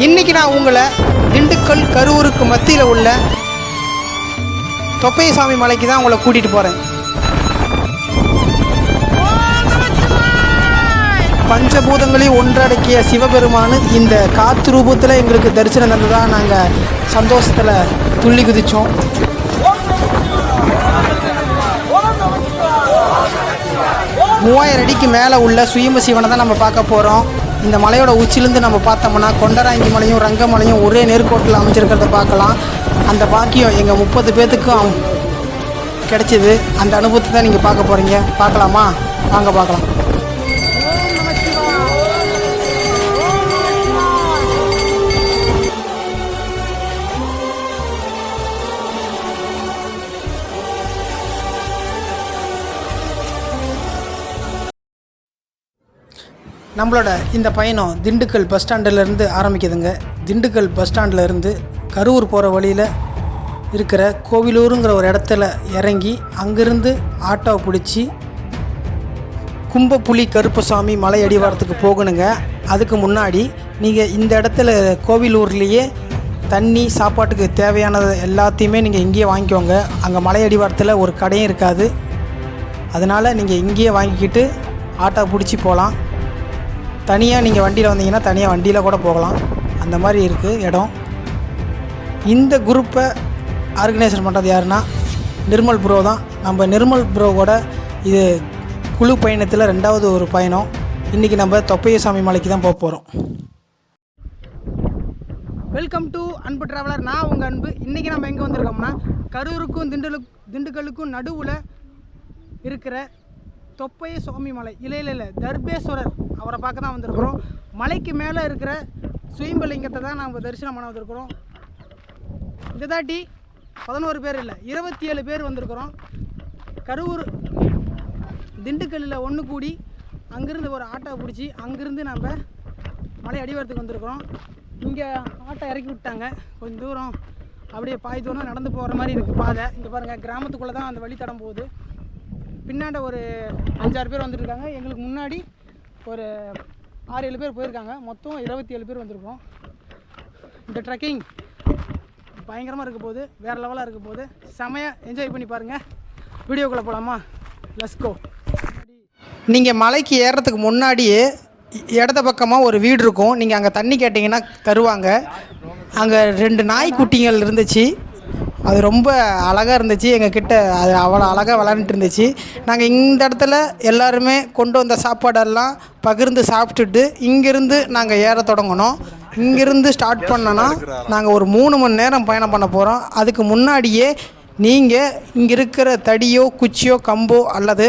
இன்றைக்கி நான் உங்களை திண்டுக்கல் கரூருக்கு மத்தியில் உள்ள தொப்பைசாமி மலைக்கு தான் உங்களை கூட்டிகிட்டு போகிறேன். பஞ்சபூதங்களையும் ஒன்றடக்கிய சிவபெருமானு இந்த காற்று ரூபத்தில் எங்களுக்கு தரிசனம் தந்ததாக நாங்கள் சந்தோஷத்தில் துள்ளி குதித்தோம். மூவாயிரம் அடிக்கு மேலே உள்ள சுயம்பு சிவனை தான் நம்ம பார்க்க போகிறோம். இந்த மலையோட உச்சிலேருந்து நம்ம பார்த்தோம்னா கொண்டராங்கி மலையும் ரங்கமலையும் ஒரே நேர்கோட்டில் அமைச்சிருக்கிறத பார்க்கலாம். அந்த பாக்கியம் எங்கள் 30 பேர்த்துக்கும் கிடைச்சிது. அந்த அனுபவத்தை தான் நீங்கள் பார்க்க போகிறீங்க. பார்க்கலாமா? வாங்க பார்க்கலாம். நம்மளோட இந்த பயணம் திண்டுக்கல் பஸ் ஸ்டாண்டிலேருந்து ஆரம்பிக்குதுங்க. திண்டுக்கல் பஸ் ஸ்டாண்டிலேருந்து கரூர் போகிற வழியில் இருக்கிற கோவிலூருங்கிற ஒரு இடத்துல இறங்கி அங்கேருந்து ஆட்டோவை பிடிச்சி கும்பப்புலி கருப்பசாமி மலை அடிவாரத்துக்கு போகணுங்க. அதுக்கு முன்னாடி நீங்கள் இந்த இடத்துல கோவிலூர்லேயே தண்ணி சாப்பாட்டுக்கு தேவையானது எல்லாத்தையுமே நீங்கள் இங்கேயே வாங்கிக்கோங்க. அங்கே மலை அடிவாரத்தில் ஒரு கடையும் இருக்காது. அதனால் நீங்கள் இங்கேயே வாங்கிக்கிட்டு ஆட்டோ பிடிச்சி போகலாம். தனியாக நீங்கள் வண்டியில் வந்தீங்கன்னா தனியாக வண்டியில் கூட போகலாம். அந்த மாதிரி இருக்குது இடம். இந்த குரூப்பை ஆர்கனைசர் பண்ணுறது யாருன்னா நிர்மல் ப்ரோ தான். நம்ம நிர்மல் ப்ரோவோட இது குழு பயணத்தில் 2வது ஒரு பயணம். இன்றைக்கி நம்ம தொப்பைசாமி மலைக்கு தான் போக போகிறோம். வெல்கம் டு அன்பு ட்ராவலர். நான் உங்கள் அன்பு. இன்றைக்கி நம்ம எங்கே வந்திருக்கோம்னா கரூருக்கும் திண்டுக்கலுக்கும் நடுவில் இருக்கிற தொப்பைய சுவாமி மலை இல்லை தர்பேஸ்வரர் அவரை பார்க்க தான் வந்திருக்கிறோம். மலைக்கு மேலே இருக்கிற சுயம்பலிங்கத்தை தான் நம்ம தரிசனம் பண்ண வந்திருக்கிறோம். இதை தாட்டி 11 பேர் இல்லை 27 பேர் வந்திருக்கிறோம். கரூர் திண்டுக்கல்லில் ஒன்று கூடி அங்கேருந்து ஒரு ஆட்டோ பிடிச்சி அங்கேருந்து நம்ம மலை அடிவாரத்துக்கு வந்திருக்கிறோம். இங்கே ஆட்டோ இறக்கி விட்டாங்க. கொஞ்சம் தூரம் அப்படியே பாய் தூரம் நடந்து போகிற மாதிரி இருக்குது பாதை. இங்கே பாருங்கள், கிராமத்துக்குள்ளே தான் அந்த வழித்தடம் போகுது. பின்னாண்ட ஒரு 5-6 பேர் வந்துருக்காங்க. எங்களுக்கு முன்னாடி ஒரு 6-7 பேர் போயிருக்காங்க. மொத்தம் 27 பேர் வந்திருக்கோம். இந்த ட்ரெக்கிங் பயங்கரமாக இருக்க போகுது, வேறு லெவலாக இருக்க போகுது. செமையாக என்ஜாய் பண்ணி பாருங்கள். வீடியோக்குள்ளே போகலாமா? Let's go. நீங்கள் மலைக்கு ஏறுறதுக்கு முன்னாடியே இடது பக்கமாக ஒரு வீடு இருக்கும். நீங்கள் அங்கே தண்ணி கேட்டிங்கன்னா தருவாங்க. அங்கே 2 நாய்க்குட்டிகள் இருந்துச்சு. அது ரொம்ப அழகாக இருந்துச்சு. எங்கள் கிட்ட அது அவ்வளோ அழகாக விளாண்டுட்டு இருந்துச்சு. நாங்கள் இந்த இடத்துல எல்லாருமே கொண்டு வந்த சாப்பாடெல்லாம் பகிர்ந்து சாப்பிட்டுட்டு இங்கேருந்து நாங்கள் ஏற தொடங்கினோம். இங்கேருந்து ஸ்டார்ட் பண்ணோன்னா நாங்கள் ஒரு 3 மணி நேரம் பயணம் பண்ண போகிறோம். அதுக்கு முன்னாடியே நீங்கள் இங்கே இருக்கிற தடியோ குச்சியோ கம்போ அல்லது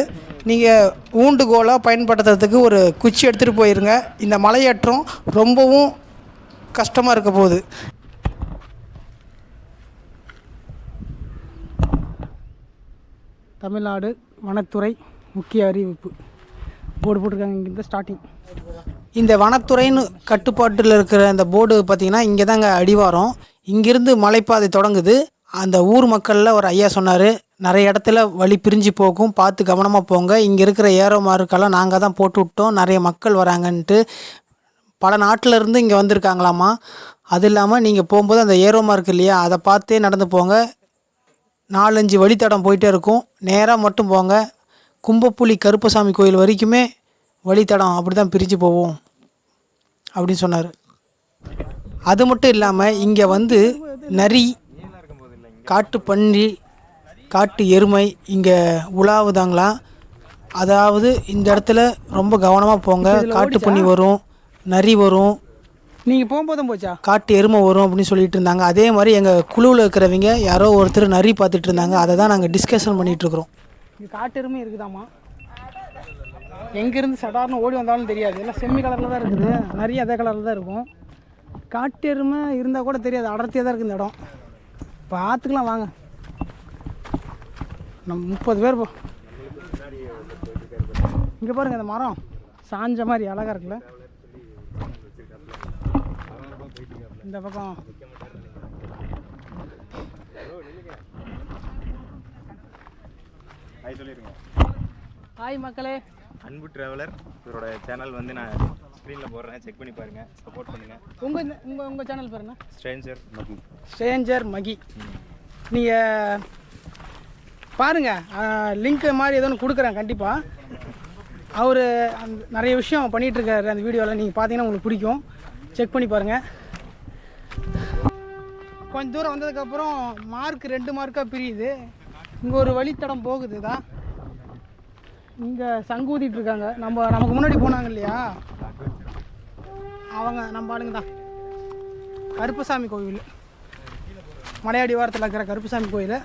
நீங்கள் ஊண்டுகோலாக பயன்படுத்துறதுக்கு ஒரு குச்சி எடுத்துகிட்டு போயிருங்க. இந்த மலையேற்றம் ரொம்பவும் கஷ்டமாக இருக்க போகுது. தமிழ்நாடு வனத்துறை முக்கிய அறிவிப்பு போர்டு போட்டிருக்காங்க. இங்கேருந்து ஸ்டார்டிங் இந்த வனத்துறைன்னு கட்டுப்பாட்டில் இருக்கிற இந்த போர்டு பார்த்திங்கன்னா இங்கே தாங்க அடிவாரம். இங்கேருந்து மலைப்பாதை தொடங்குது. அந்த ஊர் மக்களில் ஒரு ஐயா சொன்னார், நிறைய இடத்துல வழி பிரிஞ்சு போகும், பார்த்து கவனமாக போங்க. இங்கே இருக்கிற ஏரோ மார்க்கெல்லாம் நாங்கள் தான் போட்டு விட்டோம், நிறைய மக்கள் வராங்கன்ட்டு. பல நாட்டிலேருந்து இங்கே வந்திருக்காங்களாமா. அது இல்லாமல் நீங்கள் போகும்போது அந்த ஏரோ மார்க் இல்லையா, அதை பார்த்தே நடந்து போங்க. 4-5 வழித்தடம் போயிட்டே இருக்கும். நேராக மட்டும் போங்க. கும்பப்புலி கருப்பசாமி கோயில் வரைக்குமே வழித்தடம் அப்படி தான் பிரித்து போவோம் அப்படின்னு சொன்னார். அது மட்டும் இல்லாமல் இங்கே வந்து நரி, காட்டு பன்றி, காட்டு எருமை இங்கே உலாவுதாங்களாம். அதாவது இந்த இடத்துல ரொம்ப கவனமாக போங்க. காட்டு பன்றி வரும், நரி வரும், நீங்கள் போகும்போதும் போச்சா காட்டு எருமை வரும் அப்படின்னு சொல்லிட்டு இருந்தாங்க. அதே மாதிரி எங்கள் குழுவில் இருக்கிறவங்க யாரோ ஒருத்தர் நரி பார்த்துட்டு இருந்தாங்க. அதை தான் நாங்கள் டிஸ்கஷன் பண்ணிகிட்ருக்குறோம். இங்கே காட்டு எருமை இருக்குதாம்மா. எங்கேருந்து சடார்னு ஓடி வந்தாலும் தெரியாது. எல்லாம் செம்மி கலரில் தான் இருக்குது. நிறைய அதே கலரில் தான் இருக்கும். காட்டு எருமை இருந்தால் கூட தெரியாது, அடர்த்தியாக தான் இருக்குது இந்த இடம். பார்த்துக்கலாம் வாங்க. நம்ம 30 பேர் இங்கே பாருங்கள், இந்த மரம் சாஞ்ச மாதிரி அழகாக இருக்குல்ல. இந்த பக்கம் ஹாய் மக்களே. அன்பு டிராவலர் இவரோட சேனல் வந்து நான் ஸ்க்ரீனில் போடுறேன், செக் பண்ணி பாருங்கள், சப்போர்ட் பண்ணுங்கள். உங்கள் சேனல் பேர் என்ன? ஸ்ட்ரேஞ்சர் மகி. நீங்கள் பாருங்கள், லிங்க் மாதிரி ஏதோ ஒன்று கொடுக்குறேன் கண்டிப்பாக. அவர் நிறைய விஷயம் பண்ணிகிட்ருக்காரு அந்த வீடியோவில், நீங்கள் பார்த்தீங்கன்னா உங்களுக்கு பிடிக்கும், செக் பண்ணி பாருங்கள். கொஞ்சம் தூரம் வந்ததுக்கப்புறம் மார்க் 2 மார்க்காக பிரியுது. இங்கே ஒரு வழித்தடம் போகுது தான், இங்கே சங்கு ஊதிட்டுருக்காங்க. நமக்கு முன்னாடி போனாங்க இல்லையா அவங்க, நம்ம ஆளுங்க தான். கருப்பசாமி கோவில், மலையாடி வாரத்தில் இருக்கிற கருப்பசாமி கோயில்.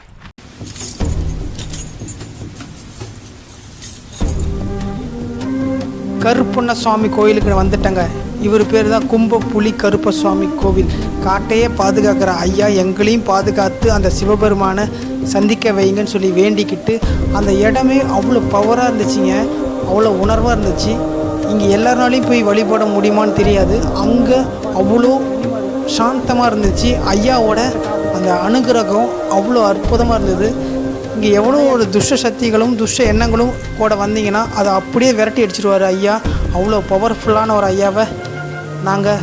கருப்பண்ணசாமி கோயிலுக்கு வந்துட்டங்க. இவர் பேர் தான் கும்ப புலி கருப்பசாமி கோவில். காட்டையே பாதுகாக்கிற ஐயா எங்களையும் பாதுகாத்து அந்த சிவபெருமானை சந்திக்க வைங்கன்னு சொல்லி வேண்டிக்கிட்டு, அந்த இடமே அவ்வளோ பவராக இருந்துச்சுங்க, அவ்வளோ உணர்வாக இருந்துச்சு. இங்கே எல்லாருனாலையும் போய் வழிபட முடியுமான்னு தெரியாது, அங்கே அவ்வளோ சாந்தமாக இருந்துச்சு. ஐயாவோட அந்த அனுகிரகம் அவ்வளோ அற்புதமாக இருந்தது. இங்கே எவ்வளோ ஒரு துஷ்ட சக்திகளும் துஷ்ட எண்ணங்களும் கூட வந்தீங்கன்னா அதை அப்படியே விரட்டி அடிச்சிடுவார் ஐயா. அவ்வளோ பவர்ஃபுல்லான ஒரு ஐயாவை நாங்கள்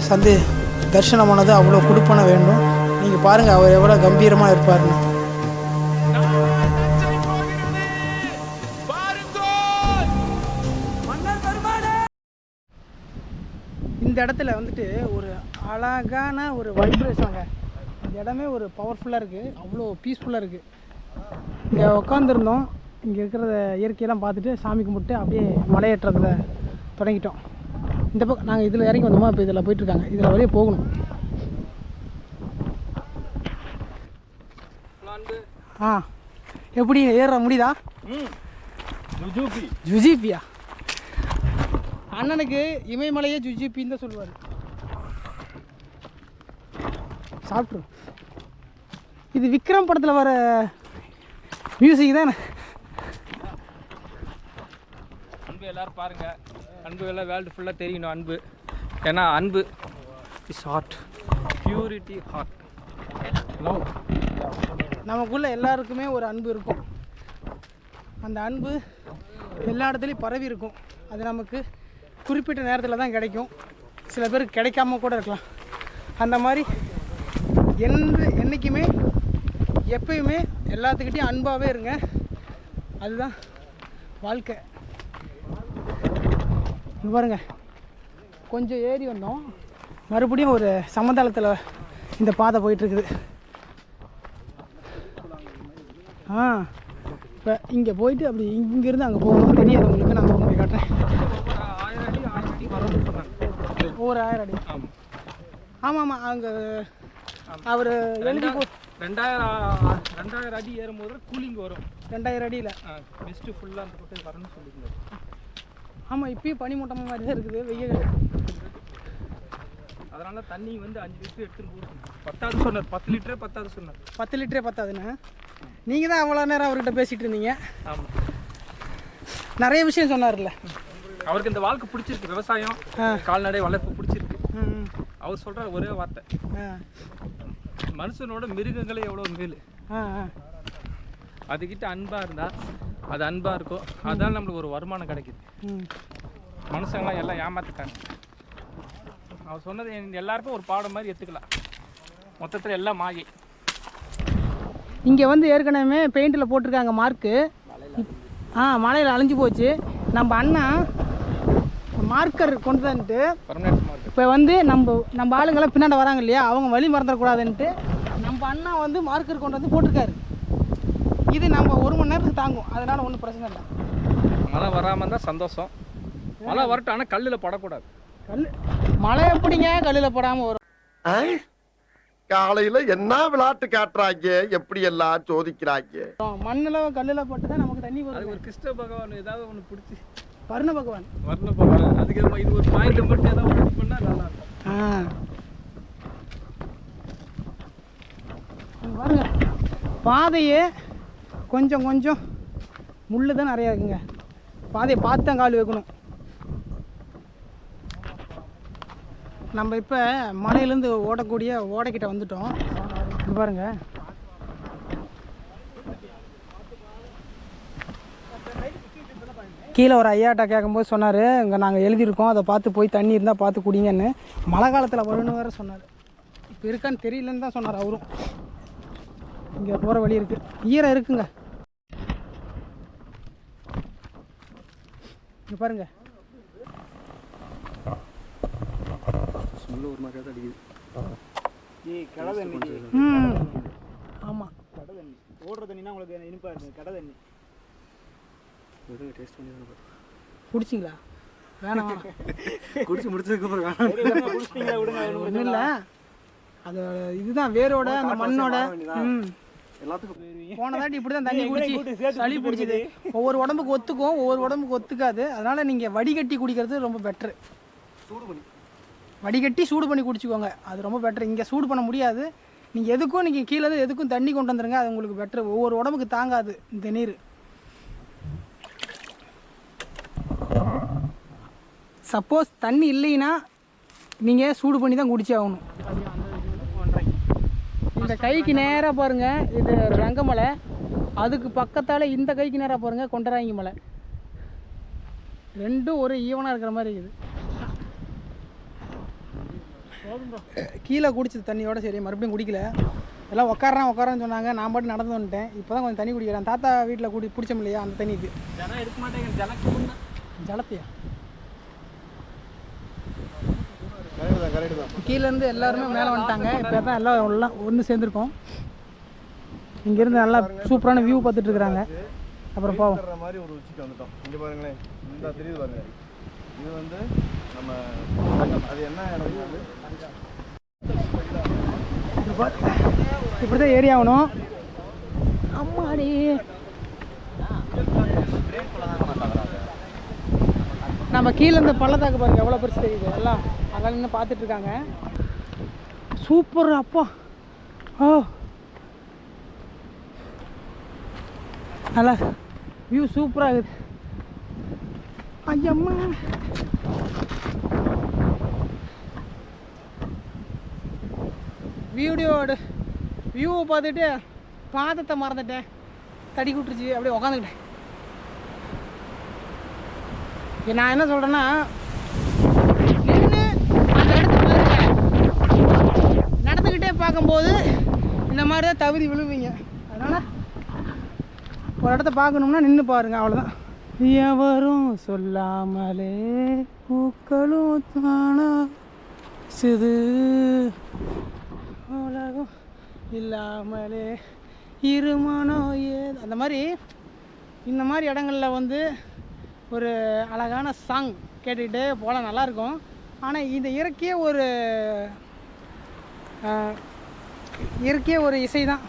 தரிசனம் பண்ணது அவ்வளோ கொடுப்பன வேண்டும். நீங்கள் பாருங்கள் அவர் எவ்வளோ கம்பீரமாக இருப்பார்னு. இந்த இடத்துல வந்துட்டு ஒரு அழகான ஒரு வைப்ரேஷனுங்க. இந்த இடமே ஒரு பவர்ஃபுல்லாக இருக்குது, அவ்வளோ பீஸ்ஃபுல்லாக இருக்குது. இங்கே உட்காந்துருந்தோம், இங்கே இருக்கிற இயற்கையெல்லாம் பார்த்துட்டு சாமி கும்பிட்டு அப்படியே மலையேற்றத்தில் தொடங்கிட்டோம். இந்த பக்கம் நாங்கள் இதில் இறங்கி வந்தோமா, இப்போ இதில் போயிட்டுருக்காங்க, இதில் வரையே போகணும். எப்படி ஏற முடியுதா? ஜுஜிபியா? அண்ணனுக்கு இமயமலையே ஜுஜிபின்னு தான் சொல்லுவார். சாப்பிட்ரு. இது விக்ரம் படத்தில் வர மியூசிக் தானே. அன்பு எல்லோரும் பாருங்கள், அன்பு எல்லாம் வேர்ல்டு ஃபுல்லாக தெரியணும் அன்பு. ஏன்னா அன்பு is heart, purity heart, love. நமக்குள்ளே எல்லாருக்குமே ஒரு அன்பு இருக்கும். அந்த அன்பு எல்லா இடத்துலையும் பரவி இருக்கும். அது நமக்கு குறிப்பிட்ட நேரத்தில் தான் கிடைக்கும், சில பேருக்கு கிடைக்காம கூட இருக்கலாம். அந்த மாதிரி என்றைக்குமே எப்பயுமே எல்லாத்துக்கிட்டையும் அன்பாகவே இருங்க, அதுதான் வாழ்க்கை. பாருங்க, கொஞ்சம் ஏறி வந்தோம், மறுபடியும் ஒரு சமதளத்தில் இந்த பாதை போயிட்டுருக்குது. இப்போ இங்கே போயிட்டு அப்படி இங்கேருந்து அங்கே போகணும், தெரியாது உங்களுக்கு, நான் போய் காட்டுறேன். ஒரு 1000 அடி. ஆமாம், அங்கே அவர் எழுதி 2000 அடி ஏறும்போது கூலிங் வரும். 2000 அடியில் பெஸ்ட்டு ஃபுல்லாக அந்த பக்கம் வரணும்னு சொல்லியிருந்தாரு. ஆமாம், இப்பயும் பனிமூட்டமாக மாதிரி தான் இருக்குது வெயில். அதனால தண்ணி வந்து 5 லிட்டர் எடுத்துகிட்டு போகணும். 10 சொன்னார், 10 லிட்டரே 10 சொன்னார். 10 லிட்டரே 10 நீங்கள் தான் அவ்வளோ நேரம் அவர்கிட்ட பேசிகிட்டு இருந்தீங்க. ஆமாம், நிறைய விஷயம் சொன்னார்ல. அவருக்கு இந்த வாழ்க்கை பிடிச்சிருக்கு, விவசாயம் கால்நடை வளர்ப்பு பிடிச்சிருக்கு. அவர் சொல்கிற ஒரே வார்த்தை, மனுஷனோட மிருகங்களே எவ்வளோ மேல், அதுக்கிட்ட அன்பாக இருந்தால் அது அன்பாக இருக்கும், அதான் நம்மளுக்கு ஒரு வருமானம் கிடைக்குது. மனுஷங்களாம் எல்லாம் ஏமாற்றிட்டாங்க. அவர் சொன்னது எல்லாருக்கும் ஒரு பாடம் மாதிரி எடுத்துக்கலாம். மொத்தத்தில் எல்லாம் மாயை. இங்கே வந்து ஏற்கனவே பெயிண்டில் போட்டிருக்காங்க மார்க்கு. மலையில் அழிஞ்சு போச்சு. நம்ம அண்ணா மார்க்கர் கொண்டு வந்துட்டு இப்போ வந்து நம்ம ஆளுங்கெல்லாம் பின்னாடி வராங்க இல்லையா, அவங்க வழி மறந்துடக்கூடாதுன்ட்டு நம்ம அண்ணா வந்து மார்க்கர் கொண்டு வந்து போட்டிருக்காரு. இது நம்ம 1 மணி நேரத்துக்கு தாங்கும், அதனால் ஒன்றும் பிரச்சனை இல்லை. மழை வராமல் தான் சந்தோஷம். மழை வரட்டும், ஆனால் கல்லில் படக்கூடாது. மழை எப்படிங்க கல்லில் படாமல் வரும்? காலையில என்ன விளையாட்டு காட்டுறாங்க, எப்படி எல்லாம் சோதிக்கிறாங்க. மண்ணில் கல்லில் பட்டு தான் நமக்கு தண்ணி வரும். அது ஒரு கிருஷ்ண பகவான் ஏதாவது ஒன்று பிடிச்சி, வர்ண பகவான் அதுக்கு இது ஒரு பாயிண்ட் மட்டும் ஏதாவது ஒன்று பண்ணால் நல்லா இருக்கும். பாருங்க, பாதையே கொஞ்சம் கொஞ்சம் முள்ளு தான் நிறையா இருக்குங்க. பாதையை பார்த்து தான் கால் வைக்கணும். நம்ம இப்போ மலையிலேருந்து ஓடக்கூடிய ஓடைக்கிட்ட வந்துட்டோம். இது பாருங்க, கீழே ஒரு ஐயாட்ட கேட்கும்போது சொன்னார், இங்கே நாங்கள் எழுதியிருக்கோம், அதை பார்த்து போய் தண்ணி இருந்தால் பார்த்து குடிங்கன்னு. மழை காலத்தில் வரும்னு வேறு சொன்னார். இப்போ இருக்கான்னு தெரியலன்னு தான் சொன்னார் அவரும். இங்கே போகிற வழி இருக்குது, ஈரம் இருக்குங்க. இங்கே பாருங்க, ஒரு மாதிரி தான் அடிக்குது. ஆமாம், கடை தண்ணி ஓடுற தண்ணினா உங்களுக்கு இனிப்பாக இருக்குது. கடை தண்ணி டேஸ்ட் பண்ணி குடிச்சிங்களா? வேணாம் குடிச்சு முடிச்சதுக்கப்புறம் வேணாம் குடிச்சிங்களா விடுங்க. ஒன்றும் இல்லை, அது இதுதான் வேரோட அந்த மண்ணோட. எல்லாத்துக்கும் போன தாட்டி இப்படி தான் தண்ணி குடிச்சு சளி பிடிச்சிது. ஒவ்வொரு உடம்புக்கு ஒத்துக்கும், ஒவ்வொரு உடம்புக்கு ஒத்துக்காது. அதனால் நீங்கள் வடிகட்டி குடிக்கிறது ரொம்ப பெட்ரு. சூடு பண்ணி வடிகட்டி சூடு பண்ணி குடிச்சிக்கோங்க, அது ரொம்ப பெட்ரு. இங்கே சூடு பண்ண முடியாது. நீங்கள் எதுக்கும் நீங்கள் கீழே எதுக்கும் தண்ணி கொண்டு வந்துருங்க, அது உங்களுக்கு பெட்ரு. ஒவ்வொரு உடம்புக்கு தாங்காது இந்த நீர். சப்போஸ் தண்ணி இல்லைன்னா நீங்கள் சூடு பண்ணி தான் குடிச்சே ஆகணும். இந்த கைக்கு நேராக பாருங்கள், இது ரங்கமலை. அதுக்கு பக்கத்தால் இந்த கைக்கு நேராக பாருங்கள், கொண்டராங்கி மலை. ரெண்டும் ஒரு ஈவனாக இருக்கிற மாதிரி இருக்குது. கீழே குடிச்சது தண்ணியோட சரி, மறுபடியும் குடிக்கல. எல்லாம் உட்காரான்னு சொன்னாங்க, நான் பாட்டு நடந்து வந்துட்டேன். இப்போ தான் கொஞ்சம் தண்ணி குடிக்கிறேன். தாத்தா வீட்டில் பிடிச்சோம் இல்லையா அந்த தண்ணி. இது எடுக்க மாட்டேங்க, ஜலத்தையா? கீழேருந்து எல்லாருமே மேலே வந்துட்டாங்க. இப்போ தான் எல்லாம் ஒன்று சேர்ந்துருக்கோம். இங்கேருந்து நல்லா சூப்பரான வியூ பார்த்துட்டு இருக்கிறாங்க. அப்புறம் போவோம் மாதிரி ஒரு உச்சிக்கு வந்துட்டோம். இங்கே பாருங்களேன், இந்த தெரியுது பாருங்க, இது வந்து நம்ம அது என்ன இடம்? இப்படி தான் ஏறி ஆகணும். அம்மாடி, நம்ம கீழே இந்த பள்ளத்தாக்கு பாருங்க எவ்வளோ பெருசு தெரியுது. எல்லாம் அங்கே நின்று பார்த்துட்டு இருக்காங்க. சூப்பர் அப்பா. ஓ, நல்லா வியூ சூப்பராக இருக்குது. ஐயம்மா, வீடியோட வியூவை பார்த்துட்டு பாதத்தை மறந்துட்டேன், தடி விட்டுருச்சு. அப்படியே உக்காந்துக்கிட்டேன். நான் என்ன சொல்கிறேன்னா, நின்று அந்த இடத்த பாருங்க, நடந்துக்கிட்டே பார்க்கும்போது இந்த மாதிரி தான் தகுதி விழுவீங்க. அதனால் ஒரு இடத்த பார்க்கணும்னா நின்று பாருங்கள், அவ்வளோதான். எவரும் சொல்லாமலே பூக்களும் தானா சிது உலகம் இல்லாமலே இருமனோ ஏது. அந்த மாதிரி இந்த மாதிரி இடங்களில் வந்து ஒரு அழகான சாங் கேட்டுக்கிட்டே போகலாம், நல்லாயிருக்கும். ஆனால் இந்த இயற்கையே ஒரு இசை தான்.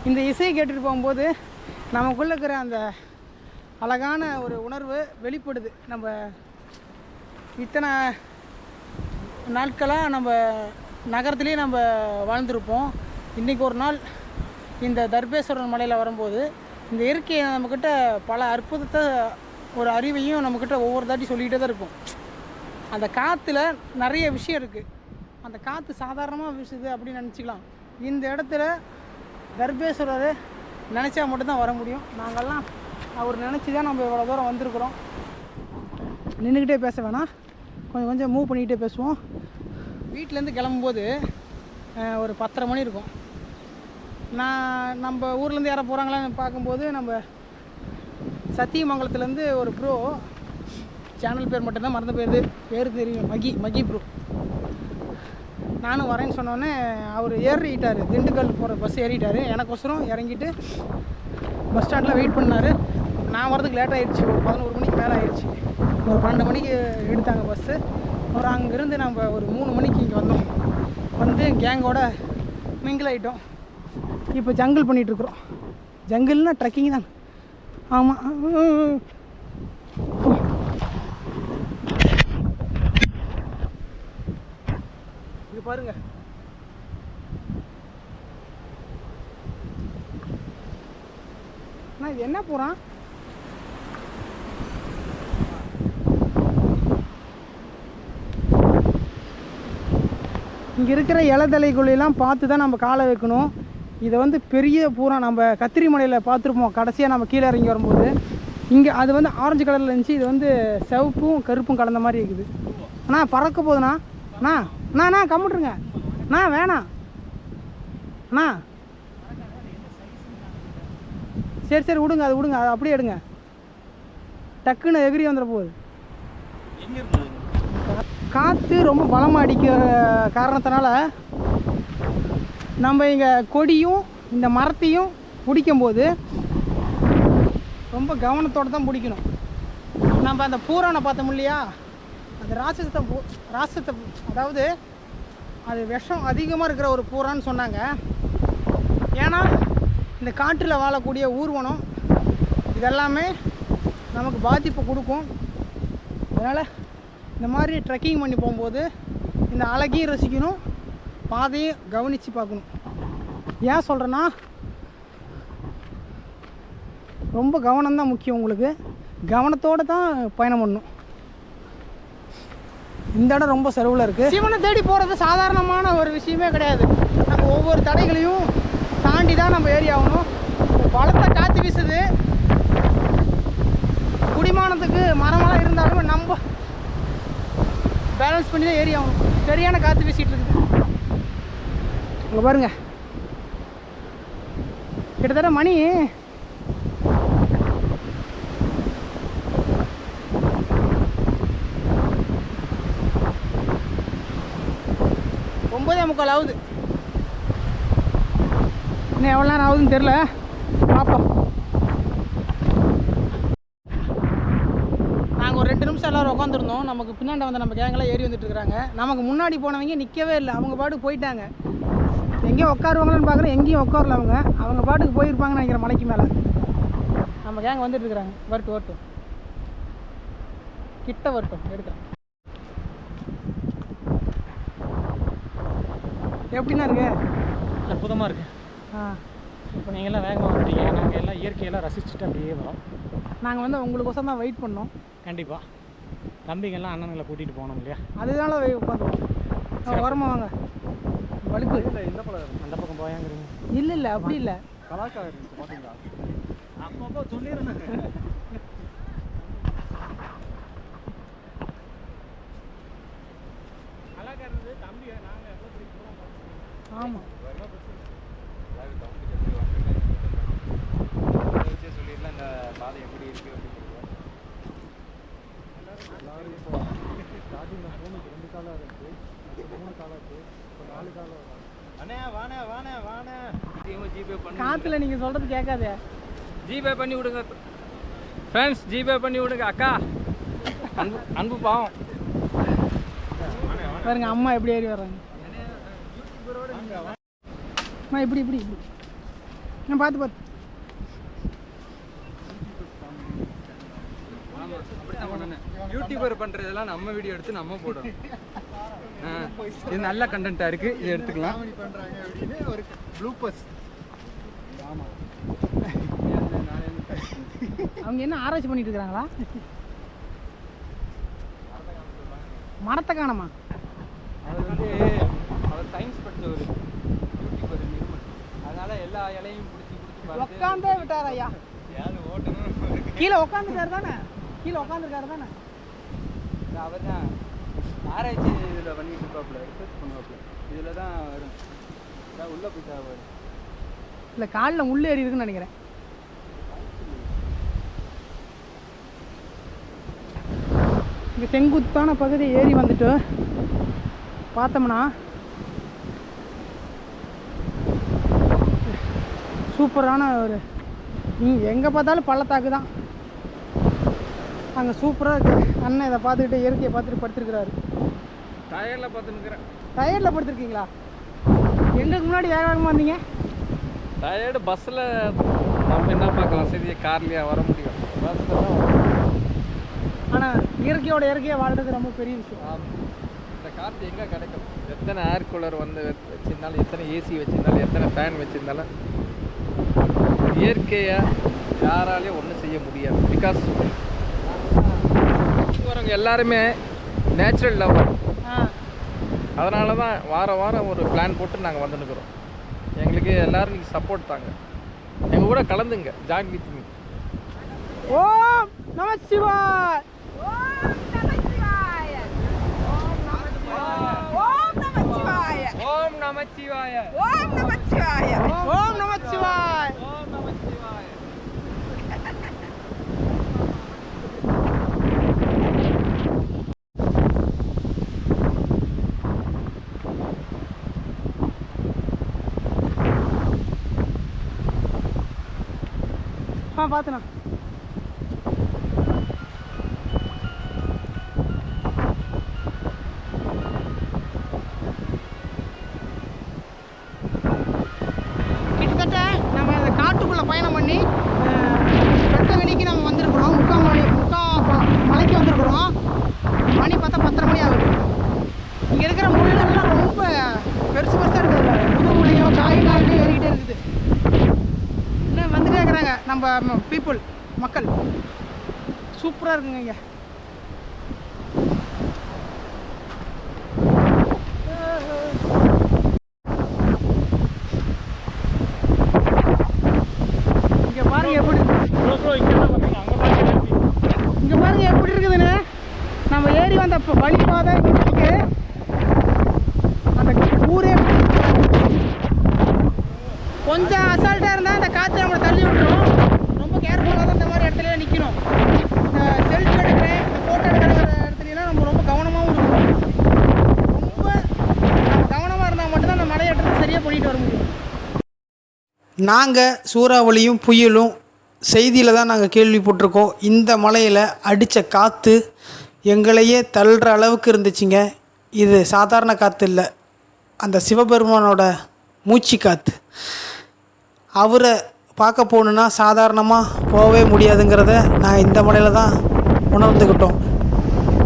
இந்த இசையை கேட்டுட்டு போகும்போது நமக்குள்ளே இருக்கிற அந்த அழகான ஒரு உணர்வு வெளிப்படுது. நம்ம இத்தனை நாட்களாக நம்ம நகரத்துலேயே நம்ம வாழ்ந்துருப்போம். இன்றைக்கி ஒரு நாள் இந்த தர்பேஸ்வரர் மலையில் வரும்போது இந்த இயற்கையை நம்மக்கிட்ட பல அற்புதத்தை, ஒரு அறிவையும் நம்மக்கிட்ட ஒவ்வொரு தாட்டி சொல்லிக்கிட்டே தான் இருக்கும். அந்த காற்றுல நிறைய விஷயம் இருக்குது. அந்த காற்று சாதாரணமாக வீசுது அப்படின்னு நினச்சிக்கலாம். இந்த இடத்துல தர்பேஸ்வரர் நினச்சா மட்டும்தான் வர முடியும். நாங்கள்லாம் அவர் நினச்சி தான் நம்ம இவ்வளோ தூரம் வந்திருக்கிறோம். நின்றுக்கிட்டே பேச வேணாம், கொஞ்சம் மூவ் பண்ணிக்கிட்டே பேசுவோம். வீட்டிலேருந்து கிளம்பும்போது ஒரு 10:30 மணி இருக்கும். நம்ம ஊர்லேருந்து யாரை போகிறாங்களான்னு பார்க்கும்போது நம்ம சத்தியமங்கலத்துலேருந்து ஒரு ப்ரோ, சேனல் பேர் மட்டும்தான் மறந்து பேர் தெரியும், மகி ப்ரோ. நானும் வரேன்னு சொன்னோன்னே அவர் ஏறிட்டார், திண்டுக்கல் போகிற பஸ் ஏறிட்டார். எனக்கோசரம் இறங்கிட்டு பஸ் ஸ்டாண்டில் வெயிட் பண்ணார். நான் வரதுக்கு லேட் ஆகிடுச்சு, ஒரு 11 மணிக்கு மேலே ஆகிடுச்சு. ஒரு 12 மணிக்கு எடுத்தாங்க பஸ்ஸு. ஒரு அங்கேருந்து நம்ம ஒரு 3 மணிக்கு இங்கே வந்தோம். வந்து கேங்கோட மிங்கிள் ஆகிட்டோம். இப்போ ஜங்கிள் பண்ணிகிட்ருக்குறோம். ஜங்கிள்னால் ட்ரெக்கிங் தான். ஆமாம், இது பாருங்க. நான் இது என்ன போகிறான்? இங்கே இருக்கிற இலதலைக்குள்ளெல்லாம் பார்த்து தான் நம்ம காலை வைக்கணும். இதை வந்து பெரிய பூரா நம்ம கத்திரி மலையில் பார்த்துருப்போம் கடைசியாக நம்ம கீழே இறங்கி வரும்போது. இங்கே அது வந்து ஆரஞ்சு கலரில் இருந்துச்சு, இது வந்து சிவப்பும் கருப்பும் கலந்த மாதிரி இருக்குது. அண்ணா பறக்க போகுதுண்ணா. அண்ணா கம்முட்ருங்க அண்ணா, வேணாம் அண்ணா. சரி விடுங்க, அது விடுங்க, அது அப்படியே எடுங்க. டக்குன்னு எகிரி வந்துட போகுது. காற்று ரொம்ப பலமாக அடிக்கிற காரணத்தினால நம்ம இங்கே கொடியும் இந்த மரத்தையும் பிடிக்கும்போது ரொம்ப கவனத்தோடு தான் பிடிக்கணும். நம்ம அந்த பூரானை பார்த்தோம் இல்லையா, அந்த ராட்சசத்தை அதாவது அது விஷம் அதிகமாக இருக்கிற ஒரு பூரான்னு சொன்னாங்க. ஏன்னா இந்த காற்றில் வாழக்கூடிய ஊர்வனம் இதெல்லாமே நமக்கு பாதிப்பு கொடுக்கும். அதனால் இந்த மாதிரி ட்ரெக்கிங் பண்ணி போகும்போது இந்த அழகையும் ரசிக்கணும், பாதையும் கவனித்து பார்க்கணும். ஏன் சொல்கிறேன்னா, ரொம்ப கவனம்தான் முக்கியம். உங்களுக்கு கவனத்தோடு தான் பயணம் பண்ணணும். இந்த இடம் ரொம்ப செலவில் இருக்குது. சிவனை தேடி போகிறது சாதாரணமான ஒரு விஷயமே கிடையாது. நம்ம ஒவ்வொரு தடைகளையும் தாண்டி தான் நம்ம ஏறி ஆகணும். பலத்த காற்று வீசுது, குடிமானத்துக்கு மரமெல்லாம் இருந்தாலும் நம்ம பேலன்ஸ் பண்ணி தான் ஏறி ஆகணும். சரியான காற்று வீசிகிட்டு இருக்குது. இங்கே பாருங்க, கிட்டத்தட்ட மணி 9:45 ஆகுது. இன்னும் எவ்வளோ நேரம் ஆகுதுன்னு தெரில, பார்ப்போம். நாங்கள் ஒரு 2 நிமிஷம் எல்லோரும் உட்காந்துருந்தோம். நமக்கு பின்னாடி வந்து நம்ம கேங்கெல்லாம் ஏறி வந்துட்டு இருக்கிறாங்க. நமக்கு முன்னாடி போனவங்க நிற்கவே இல்லை, அவங்க பாட்டுக்கு போயிட்டாங்க. எங்கேயும் உட்காருவாங்களான்னு பார்க்குறேன், எங்கேயும் உட்காரல. அவங்க பாட்டுக்கு போயிருப்பாங்கன்னு நினைக்கிறேன் மலைக்கு மேலே. நம்ம கேங்க வந்துட்டு இருக்கிறாங்க. வரட்டும் கிட்ட வரட்டும், எடுக்கிறேன். எப்படின்னா இருக்கு? அற்புதமாக இருக்குது. இப்போ நீங்கள்லாம் வேகமாக வந்துட்டீங்க, நாங்கள் எல்லாம் இயற்கையெல்லாம் ரசிச்சுட்டு அப்படியே வரோம். நாங்கள் வந்து உங்களுக்கோசம் தான் வெயிட் பண்ணோம். கண்டிப்பாக தம்பிங்கெல்லாம் அண்ணன்களை கூட்டிகிட்டு போகணும் இல்லையா, அதனால உட்காந்துருவோம். ஓரமாக வாங்க. வழுக்கு இந்த பழம் அந்த பக்கம் போயாங்கிறீங்க? இல்லை அப்படி இல்லை, கலாக்காக இருந்துச்சு பார்த்தீங்களா? அப்பப்போ சொல்லிடுறேன். ஆமாம் சொல்லிடலாம் இந்த பாதை எப்படி இருக்கு அப்படின்னு. ஸ்டார்டிங்கில் ஃபோனுக்கு 2 காலாக இருக்குது, 3 காலாக இருக்குது, இப்போ 4 காலாக. அண்ணே வாணே ஜிபே பண்ணி காற்றுல நீங்கள் சொல்கிறது கேட்காதே. ஜிபே பண்ணி விடுங்க ஃப்ரெண்ட்ஸ், ஜிபே பண்ணி விடுங்க. அக்கா அன்பு பாவம் பாருங்க, அம்மா எப்படி ஏறி வர்றாங்க. அம்மா இப்படி நான் பார்த்து யூடியூபர் பண்ணுறதெல்லாம் நம்ம வீடியோ எடுத்து நம்ம போடுறோம். இது நல்ல கண்டென்ட்டாக இருக்குது, இது எடுத்துக்கலாம். பண்ணுறாங்க அப்படின்னு ஒரு ப்ளூப்பர்ஸ். ஆமாம், அவங்க என்ன ஆராய்ச்சி பண்ணிட்டு இருக்கிறாங்களா? மரத்தை காணமா? அவர் சயின்ஸ் படித்த ஒரு யூடியூபர் நிறுவனம், அதனால எல்லா இலையும் பிடிச்சி உட்காந்தே விட்டார் ஐயா. ஓட்டணும். கீழே உட்காந்துருக்காரு தானே? அவர் தான் ஆராய்ச்சி இதில் பண்ணிட்டு இருப்பாப்புல, ரிசர்ச் பண்ணுவாப்புல. இதில் தான் வரும். உள்ளே போயிட்டா வரும். இல்லை, காலில் முள் ஏறி இருக்குன்னு நினைக்கிறேன். இங்கே செங்குத்தான பகுதி ஏறி வந்துட்டு பார்த்தோம்னா சூப்பரான ஒரு எங்கே பார்த்தாலும் பள்ளத்தாக்கு தான். அங்கே சூப்பராக இருக்குது. அண்ணன் இதை பார்த்துக்கிட்டு இயற்கையை பார்த்துட்டு படுத்துருக்கிறாரு. டயரில் பார்த்துன்னுக்கிறேன். டயரில் படுத்துருக்கீங்களா? எங்களுக்கு முன்னாடி வேகமாக வந்தீங்க. டயர்டு பஸ்ஸில் நம்ம என்ன பார்க்கலாம், சரி கார்லேயே வர முடியும், பஸ்ஸில் தான் வரும். ஆனால் இயற்கையாக வாழ்றது ரொம்ப பெரிய விஷயம். இந்த காற்று எங்கே கிடைக்கும்? எத்தனை ஏர் கூலர் வந்து வச்சுருந்தாலும், எத்தனை ஏசி வச்சுருந்தாலும், எத்தனை ஃபேன் வச்சுருந்தாலும் இயற்கையை யாராலையும் ஒன்றும் செய்ய முடியாது. பிகாஸ் வரவங்க எல்லாருமே நேச்சுரல் லவர். அதனால தான் வாரம் ஒரு பிளான் போட்டு நாங்கள் வந்துன்னுக்குறோம். எங்களுக்கு எல்லோரும் நீங்கள் சப்போர்ட் தாங்க, எங்கள் கூட கலந்துங்க, ஜாயின் வித் மீ. ஓம் நம சிவாய். ஓம் நமச்சிவாய. ஓம் நமச்சிவாய. ஓம் நமச்சிவாய. ஓம் நமச்சிவாய. ஓம் நம சிவாய். ஓம் நமச்சிவாய. பார்த்தண்ணா. கிட்டத்தட்ட நம்ம இந்த காட்டுக்குள்ளே பயணம் பண்ணி வெட்டவெளிக்கு நம்ம வந்திருக்கிறோம். முக்கால் மலைக்கு வந்திருக்கிறோம். மணி பார்த்தா 10:30 மணி ஆகுது. இங்கே இருக்கிற முள்ளெல்லாம் ரொம்ப பெருசு பெருசாக இருக்குது. புது முள்ளையோ காய்கறி ஏறிக்கிட்டே இருக்குது. இன்னும் வந்துட்டே இருக்கிறாங்க நம்ம பீப்புள், மக்கள். சூப்பராக இருக்குங்க இங்கே. இங்கே பாருங்க எப்படி இங்கே பாருங்க எப்படி இருக்குதுன்னு. நம்ம ஏறி வந்த வழி பாதை இருக்கு. அந்த ஊரே கொஞ்சம் அசால்ட்டாக இருந்தால் அந்த காற்று நம்மளை தள்ளி விட்டுரும். ரொம்ப கேர்ஃபுல்லாக தான் இந்த மாதிரி இடத்துல நிற்கணும். இந்த செல்ஃபி எடுக்கிறேன், இந்த ஃபோட்டோ எடுக்கிற இடத்துலலாம் நம்ம ரொம்ப கவனமாகவும் இருக்கணும். ரொம்ப நம்ம கவனமாக இருந்தால் மட்டும்தான் அந்த மலையேற்றத்தை சரியாக பண்ணிட்டு வர முடியும். நாங்கள் சூறாவளியும் புயலும் செய்தியில் தான் நாங்கள் கேள்விப்பட்டிருக்கோம். இந்த மலையில் அடித்த காற்று எங்களையே தள்ளுற அளவுக்கு இருந்துச்சுங்க. இது சாதாரண காற்று இல்லை, அந்த சிவபெருமானோட மூச்சு காற்று. அவரை பார்க்க போகணுன்னா சாதாரணமாக போகவே முடியாதுங்கிறத நான் இந்த மலையில் தான் உணர்ந்துக்கிட்டோம்.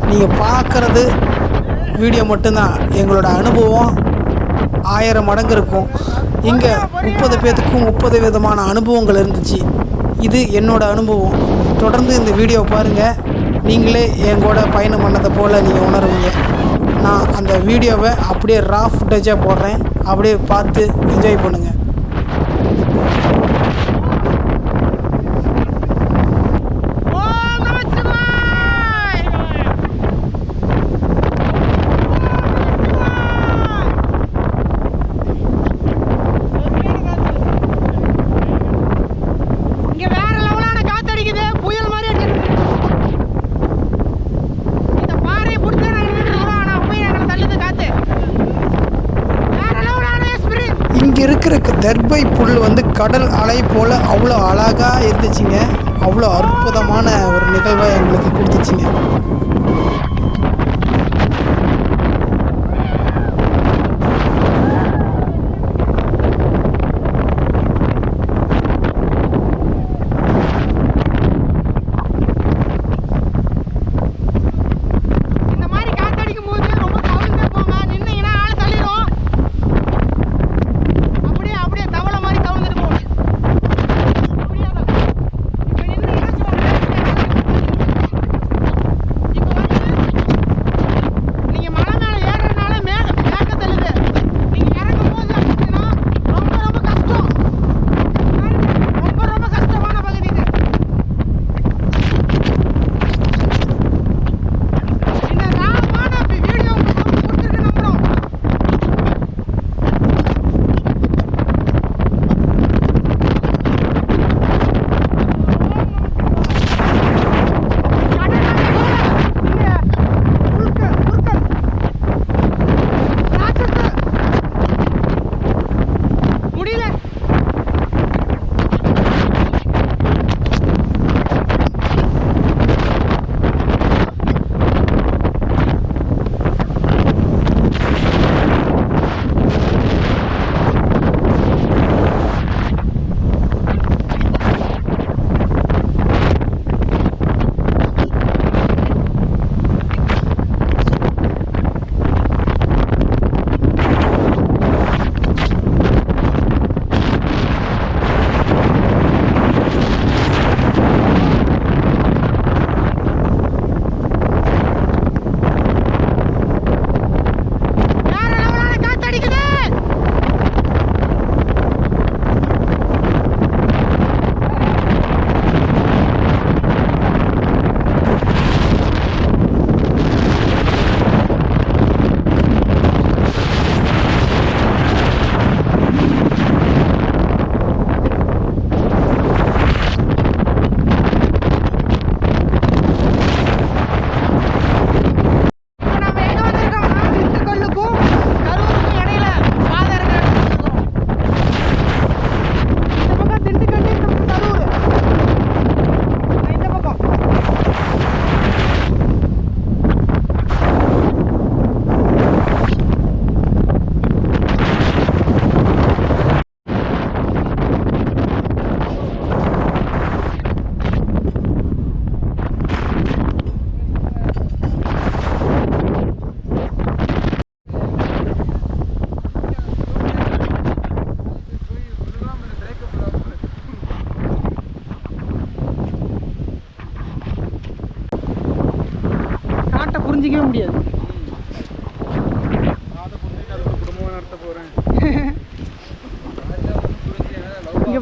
நீங்கள் பார்க்குறது வீடியோ மட்டும்தான், எங்களோட அனுபவம் 1000 மடங்கு இருக்கும். இங்கே 30 பேர்த்துக்கும் 30 விதமான அனுபவங்கள் இருந்துச்சு. இது என்னோடய அனுபவம். தொடர்ந்து இந்த வீடியோவை பாருங்கள், நீங்களே எங்கூட பயணம் பண்ணதை போல் நீங்கள் உணருவீங்க. நான் அந்த வீடியோவை அப்படியே ரா ஃபுட்டேஜாக போடுறேன், அப்படியே பார்த்து என்ஜாய் பண்ணுங்கள். இங்கே வேற லெவலான காத்தடிக்குது, புயல் மாதிரி அடிக்குது. இந்த பாறையை பிடிச்சா நாங்கள் நின்றுக்கிறோம், ஆனால் போய் எங்களை தள்ளுது காற்று. வேற லெவலான எக்ஸ்பீரியன்ஸ். இங்கே இருக்கிற தர்பை புல் வந்து கடல் அலை போல் அவ்வளோ அழகாக இருந்துச்சுங்க. அவ்வளோ அற்புதமான ஒரு நிகழ்வை எங்களுக்கு கொடுத்துச்சுங்க. இந்த மாதிரி காத்தடிக்கும் போது ரொம்ப கவனமாக போங்க. நின்னீங்கன்னா ஆள் தள்ளிடும். அப்படியே அப்படியே தவளை மாதிரி தவழ்ந்துட்டு போங்க. அப்படியே இப்போ நின்று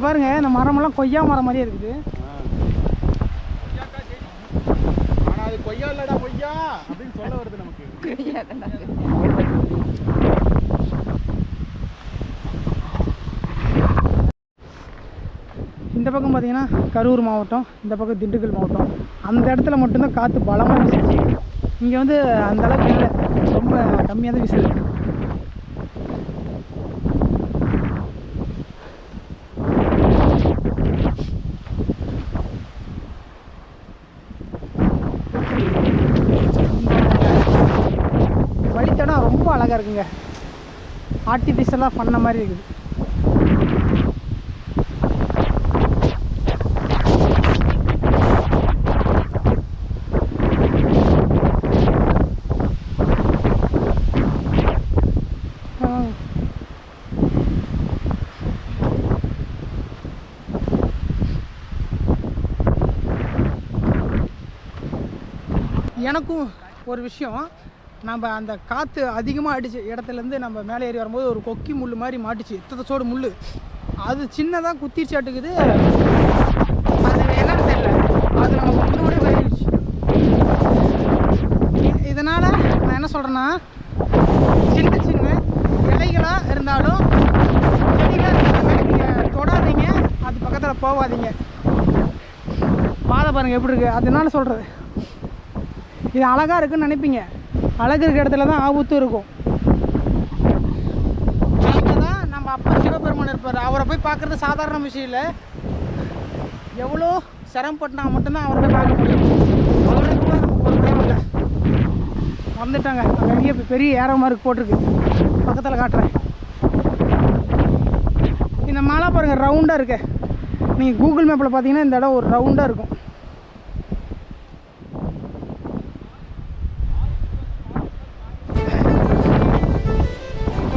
பாருங்க இந்த மரமெல்லாம் கொய்யா மரம் மாதிரியே இருக்குது. ஆனால் அது கொய்யா இல்லடா கொய்யா அப்படின்னு சொல்ல வருது நமக்கு. இந்த பக்கம் பார்த்தீங்கன்னா கரூர் மாவட்டம், இந்த பக்கம் திண்டுக்கல் மாவட்டம். அந்த இடத்துல மட்டும்தான் காற்று பலமாக வீசுச்சு. இங்கே வந்து அந்த அளவுக்கு இல்லை, ரொம்ப கம்மியாக தான் வீசுது. வழித்தடம் ரொம்ப அழகாக இருக்குங்க, ஆர்டிஃபிஷியலாக பண்ண மாதிரி இருக்குது. எனக்கும் ஒரு விஷயம், நம்ம அந்த காற்று அதிகமாக அடித்த இடத்துலேருந்து நம்ம மேலே ஏறி வரும்போது ஒரு கொக்கி முள் மாதிரி மாட்டிச்சு, எத்தத்தோடு முள். அது சின்னதாக குத்திச்சாட்டுக்குது, அது என்னன்னு தெரியல, அது நம்ம முன்னோட வயிடுச்சு. இதனால் நான் என்ன சொல்கிறேன்னா, சின்ன சின்ன இலைகளாக இருந்தாலும் செடிகளை நீங்கள் தொடாதீங்க, அது பக்கத்தில் போகாதீங்க. பாதை பாருங்கள் எப்படி இருக்குது. அதனால சொல்கிறது, இது அழகாக இருக்குன்னு நினைப்பீங்க, அழகு இருக்கிற இடத்துல தான் ஆபத்தும் இருக்கும். அங்கே தான் நம்ம அப்பா சிவபெருமான் இருப்பார். அவரை போய் பார்க்குறது சாதாரண விஷயம் இல்லை, எவ்வளோ சிரமப்பட்டுனா மட்டும்தான் அவரை போய் பார்க்க முடியும். அதோட கூட நமக்கு ஒரு பயம் இல்லை. வந்துட்டாங்க, அங்கே பெரிய ஏரோ மார்க் போட்டிருக்கு, பக்கத்தில் காட்டுறேன். இந்த மலை பாருங்கள் ரவுண்டாக இருக்கு. நீங்கள் கூகுள் மேப்பில் பார்த்தீங்கன்னா இந்த இடம் ஒரு ரவுண்டாக இருக்கும்.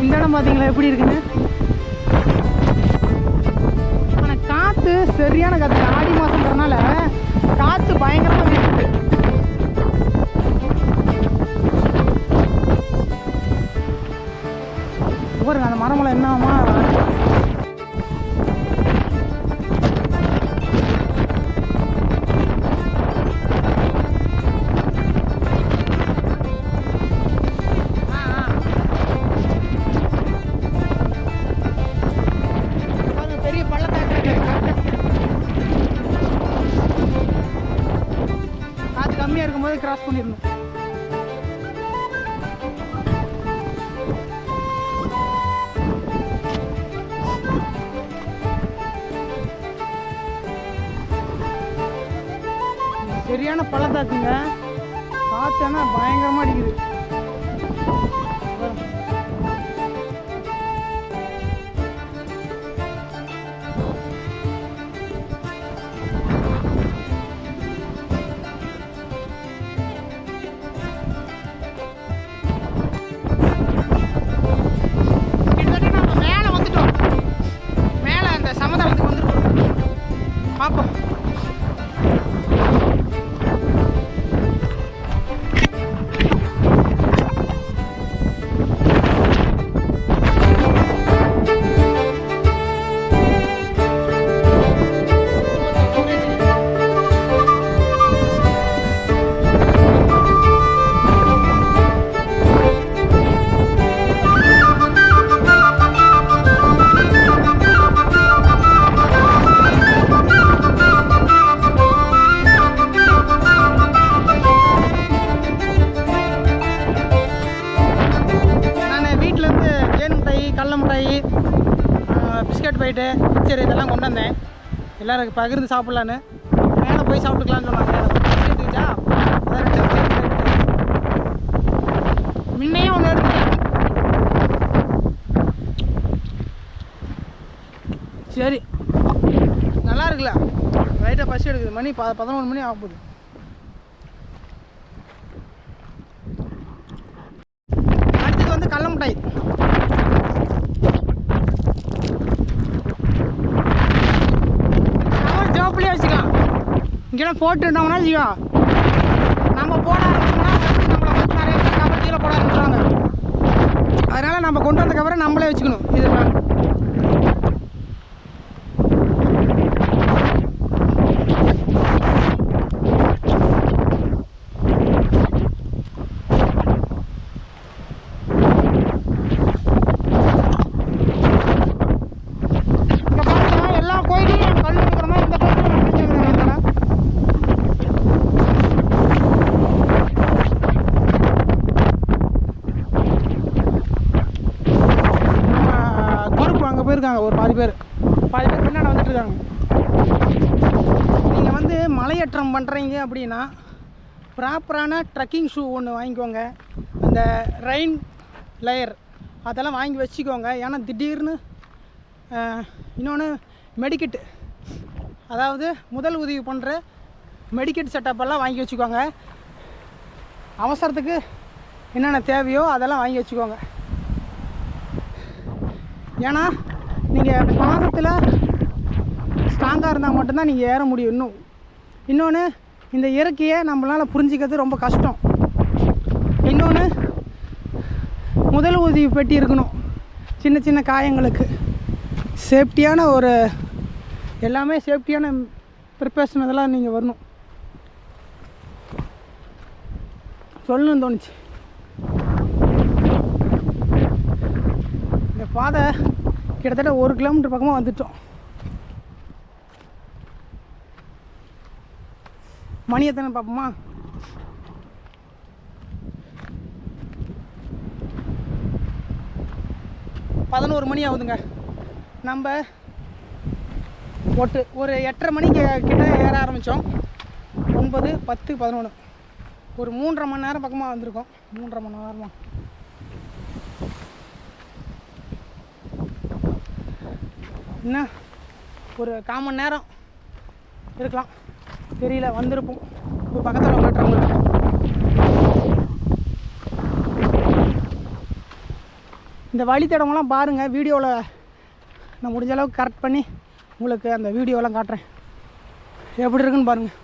இந்த இடம் பார்த்தீங்களா எப்படி இருக்குன்னு. ஆனால் காற்று சரியான காற்று, ஆடி மாதம்ன்றனால காற்று பயங்கரமாக வீசுது. பாருங்க அந்த மரமெல்லாம் என்னமா இருக்கும்போது கிராஸ் பண்ணிடணும். சரியான பள்ளத்தாக்குங்க, காற்றுனா பயங்கரமாக அடிக்குது. பார்ப்போம். பிஸ்கட் போயிட்டு மிக்சர் இதெல்லாம் கொண்டு வந்தேன், எல்லோரும் பகிர்ந்து சாப்பிட்லான்னு. மேலே போய் சாப்பிட்டுக்கலான்னு சொன்னாங்க. எடுத்துக்கிச்சா முன்னையே ஒன்று எடுத்துட்டேன். சரி நல்லா இருக்குல்ல, ரைட்டாக பசி எடுக்குது. மணி 11 மணி ஆக போகுது. அடுத்தது வந்து கடல மிட்டாய். ஜோப்பிலே வச்சுக்கலாம், இங்கெல்லாம் போட்டுட்டோம்னா வச்சுக்கோ, நம்ம போட ஆரம்பிச்சோம்னா நம்மளை வந்து நிறைய கவர் கீழே போட ஆரம்பிச்சுருவாங்க. அதனால் நம்ம கொண்டு வந்த கவரை நம்மளே வச்சுக்கணும். இது இருக்காங்க, ஒரு பாதி பேர் பின்னாடி வந்துட்டு இருக்காங்க. நீங்கள் வந்து மலையேற்றம் பண்ணுறீங்க அப்படின்னா ப்ராப்பரான ட்ரெக்கிங் ஷூ ஒன்று வாங்கிக்கோங்க. அந்த ரெயின் லேயர் அதெல்லாம் வாங்கி வச்சுக்கோங்க. ஏன்னா திடீர்னு இன்னொன்று மெடிக்கெட், அதாவது முதல் உதவி பண்ணுற மெடிக்கெட் செட்டப்பெல்லாம் வாங்கி வச்சுக்கோங்க. அவசரத்துக்கு என்னென்ன தேவையோ அதெல்லாம் வாங்கி வச்சுக்கோங்க. ஏன்னா நீங்கள் பாதத்தில் ஸ்ட்ராங்காக இருந்தால் மட்டும்தான் நீங்கள் ஏற முடியும். இன்னொன்று இந்த இயற்கையை நம்மளால் புரிஞ்சிக்கிறது ரொம்ப கஷ்டம். இன்னொன்று முதல் உதவி பெட்டி இருக்கணும். சின்ன சின்ன காயங்களுக்கு சேஃப்டியான ஒரு எல்லாமே சேஃப்டியான ப்ரிப்பரேஷன் இதெல்லாம் நீங்கள் வரணும். சொல்லணும்னு தோணுச்சு. இந்த பாதை கிட்டத்தட்ட 1 கிலோமீட்டர் பக்கமாக வந்துட்டோம். மணி எத்தனை பார்ப்போமா? பதினோரு மணி ஆகுதுங்க. நம்ம ஒரு 8:30 மணிக்கு கிட்ட ஏற ஆரம்பித்தோம். 9, 10, 11 ஒரு 3.5 மணி நேரம் பக்கமாக வந்திருக்கோம். 3.5 மணி நேரமாக. இன்னும் ஒரு 1/4 மணி நேரம் இருக்கலாம், தெரியல. வந்திருப்போம் இப்போ பக்கத்தில் போய்ட்டுறவங்களுக்கு. இந்த வழித்தடங்கள்லாம் பாருங்கள். வீடியோவில் நான் முடிஞ்ச அளவுக்கு கரெக்ட் பண்ணி உங்களுக்கு அந்த வீடியோலாம் காட்டுறேன். எப்படி இருக்குன்னு பாருங்கள்.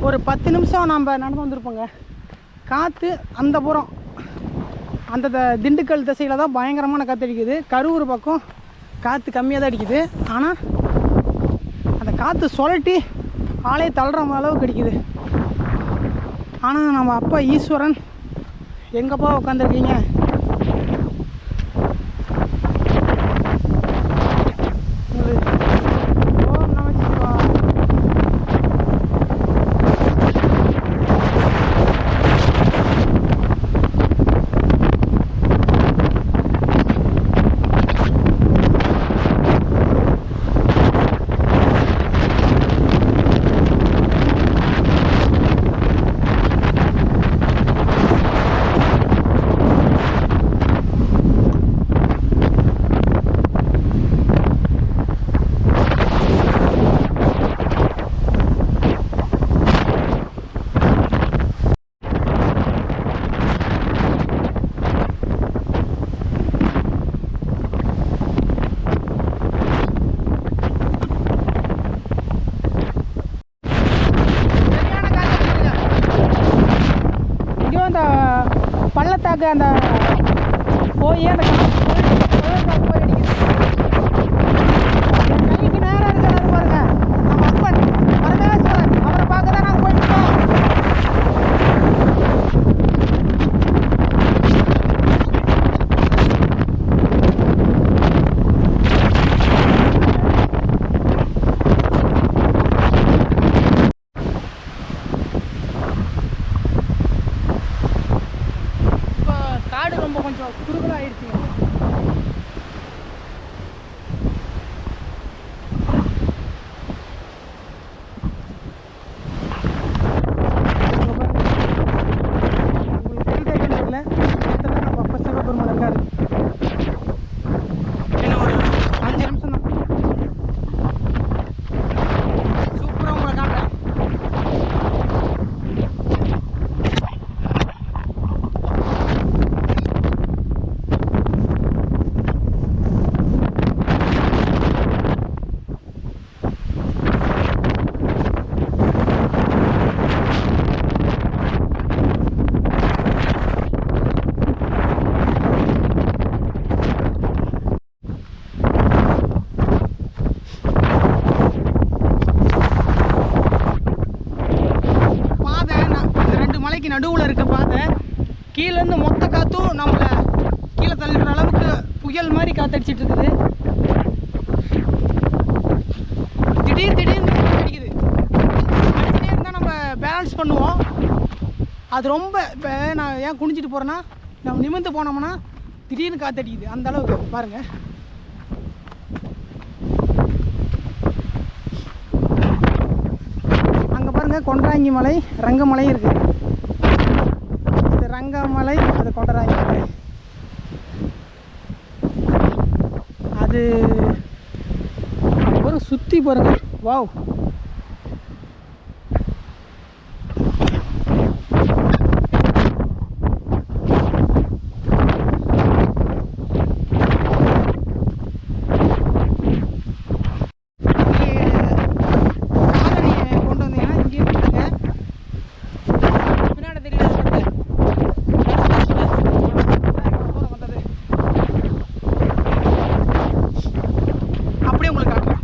ஒரு 10 நிமிஷம் நம்ம நடந்து வந்திருப்போங்க. காற்று அந்த புறம் அந்த திண்டுக்கல் திசையில் தான் பயங்கரமான காற்று அடிக்குது. கரூர் பக்கம் காற்று கம்மியாக தான் அடிக்குது. ஆனால் அந்த காற்று சுழட்டி ஆளே தள்ளுற அளவுக்கு அடிக்குது. ஆனால் நம்ம அப்பா ஈஸ்வரன் எங்கப்பா உட்காந்துருக்கீங்க? பள்ளத்தாக்கு அந்த போய் அந்த போய் அடிக்குது. கைக்கு நேரம் இருக்கிறது பாருங்க. நம்ம அப்பன் பரமேஸ்வரன், அவரை பார்க்க தான் நாங்கள் போயிட்டுருக்கோம். ரொம்ப கொஞ்சம் குறுகலாக ஆயிடுச்சுங்க. உங்களுக்கு தெரியல தெரியல நம்ம அப்பா சிவபெருமான் இருக்காரு. இன்னும் ஒரு 5 நிமிஷம் தான். சூப்பராக உங்களை காட்டுறேன். நடுவில் இருக்க பாதை கீழேருந்து மொத்த காற்றும் நம்மளை கீழே தள்ளுற அளவுக்கு புயல் மாதிரி காத்தடிச்சிட்டு இருக்குது. திடீர்னு அடிக்குது. அடிச்சுட்டே இருந்தால் நம்ம பேலன்ஸ் பண்ணுவோம். அது ரொம்ப இப்போ நான் ஏன் குனிஞ்சிட்டு போகிறேன்னா, நம்ம நிமிர்ந்து போனோம்னா திடீர்னு காத்தடிக்குது, அந்த அளவுக்கு பாருங்கள். அங்கே பாருங்கள் கொண்டராங்கி மலை, ரங்கமலை இருக்குது. இது ரங்கமலை, அது கொண்டராங்கி மலை. அது ஒரு சுற்றி பாருங்க. வாவ், கொண்டு வந்தீங்கன்னா இங்கே இருக்குங்க. பின்னாடி தெரியல வந்தது. அப்படியே உங்களுக்கு காட்டுறேன்.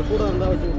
கூட வந்தா வச்சு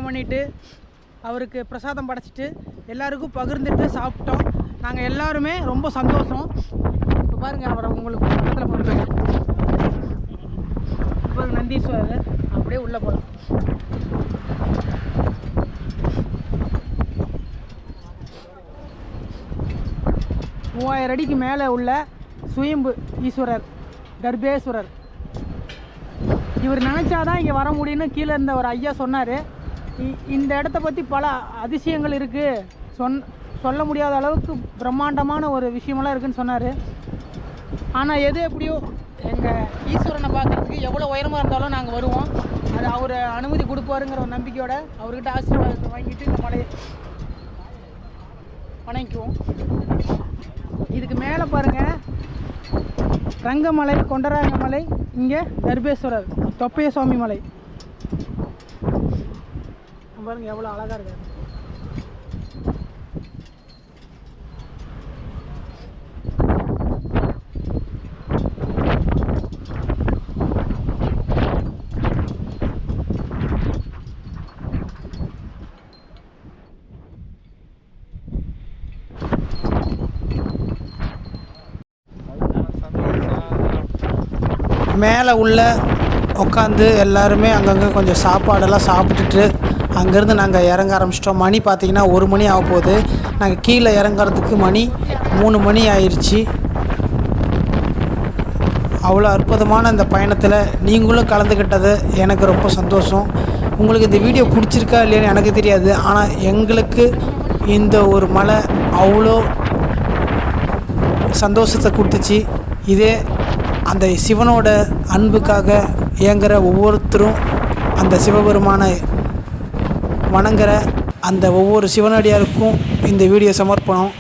பண்ணிட்டு அவருக்கு பிரசாதம் படைச்சிட்டு எல்லாருக்கும் பகிர்ந்துட்டு சாப்பிட்டோம். நாங்கள் எல்லாருமே ரொம்ப சந்தோஷம். இப்போ பாருங்கள் அவரை உங்களுக்கு பக்கத்தில் போட்டு இப்போ நந்தீஸ்வரர் அப்படியே உள்ளே போகலாம். மூவாயிரம் அடிக்கு மேலே உள்ள சுயம்பு ஈஸ்வரர் கர்ப்பேஸ்வரர். இவர் நினச்சாதான் இங்கே வர முடியும்னு கீழே இருந்த ஒரு ஐயா சொன்னார். இந்த இடத்த பற்றி பல அதிசயங்கள் இருக்குது, சொல்ல முடியாத அளவுக்கு பிரம்மாண்டமான ஒரு விஷயமெல்லாம் இருக்குதுன்னு சொன்னார். ஆனால் எது எப்படியோ எங்கள் ஈஸ்வரனை பார்க்குறதுக்கு எவ்வளோ உயரமாக இருந்தாலும் நாங்கள் வருவோம். அது அவர் அனுமதி கொடுப்பாருங்கிற ஒரு நம்பிக்கையோட அவர்கிட்ட ஆசீர்வாதத்தை வாங்கிட்டு இந்த மலையை வணங்கிக்குவோம். இதுக்கு மேலே பாருங்கள், ரங்கமலை, கொண்டராங்கமலை, இங்கே தர்பேஸ்வரர், தொப்பைய சுவாமி மலை பாருங்கள் எவ்வளோ அழகாக இருக்காது. மேலே உள்ள உட்காந்து எல்லாருமே அங்கங்கே கொஞ்சம் சாப்பாடெல்லாம் சாப்பிட்டுட்டு அங்கேருந்து நாங்கள் இறங்க ஆரம்பிச்சிட்டோம். மணி பார்த்திங்கன்னா 1 மணி ஆக போகுது. நாங்கள் கீழே இறங்குறதுக்கு மணி 3 மணி ஆயிடுச்சு. அவ்வளோ அற்புதமான இந்த பயணத்தில் நீங்களும் கலந்துக்கிட்டது எனக்கு ரொம்ப சந்தோஷம். உங்களுக்கு இந்த வீடியோ பிடிச்சிருக்கா இல்லையான்னு எனக்கு தெரியாது, ஆனால் எங்களுக்கு இந்த ஒரு மலை அவ்வளோ சந்தோஷத்தை கொடுத்துச்சு. இதே அந்த சிவனோட அன்புக்காக இயங்குகிற ஒவ்வொருத்தரும் அந்த சிவபெருமானை வணங்குற அந்த ஒவ்வொரு சிவனடியாருக்கும் இந்த வீடியோ சமர்ப்பணம்.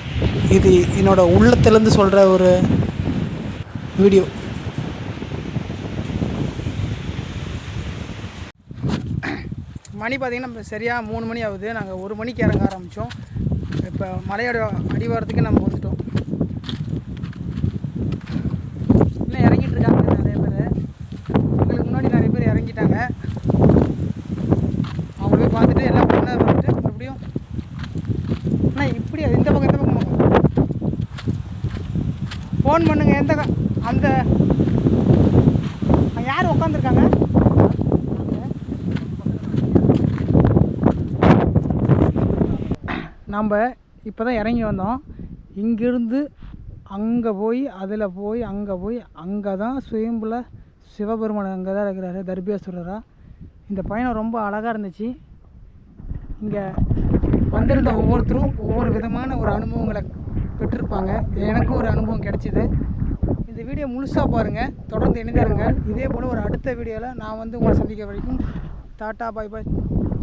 இது என்னோடய உள்ளத்திலேருந்து சொல்கிற ஒரு வீடியோ. மணி பார்த்திங்கன்னா நம்ம சரியாக 3 மணி ஆகுது. நாங்கள் 1 மணிக்கு இறங்க ஆரம்பித்தோம். இப்போ மலையோட அடிவாரத்துக்கு நம்ம வந்துட்டோம். இன்னும் இறங்கிட்டு இருக்காங்க நிறைய பேர். எங்களுக்கு முன்னாடி நிறைய பேர் இறங்கிட்டாங்க. அவங்க போய் பார்த்துட்டு எல்லாம் பண்ண வந்துட்டு மறுபடியும் ஆனால் இப்படி இந்த பக்கம் ஃபோன் பண்ணுங்க. அந்த யார் உட்காந்துருக்காங்க? நம்ம இப்போ தான் இறங்கி வந்தோம். இங்கேருந்து அங்கே போய் அதில் போய் அங்கே தான் சுயம்புல சிவபெருமான் அங்கே தான் இருக்கிறாரு, தர்பேஸ்வரராக. இந்த பயணம் ரொம்ப அழகாக இருந்துச்சு. இங்கே வந்திருந்த ஒவ்வொருத்தரும் ஒவ்வொரு விதமான ஒரு அனுபவங்களை பெற்றிருப்பாங்க. எனக்கும் ஒரு அனுபவம் கிடைச்சிது. இந்த வீடியோ முழுசாக பாருங்கள், தொடர்ந்து இணைந்தாருங்க. இதே போல் ஒரு அடுத்த வீடியோவில் நான் வந்து உங்களை சந்திக்க வரைக்கும் tata, bye bye,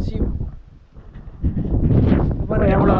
see you. எவ்வளோ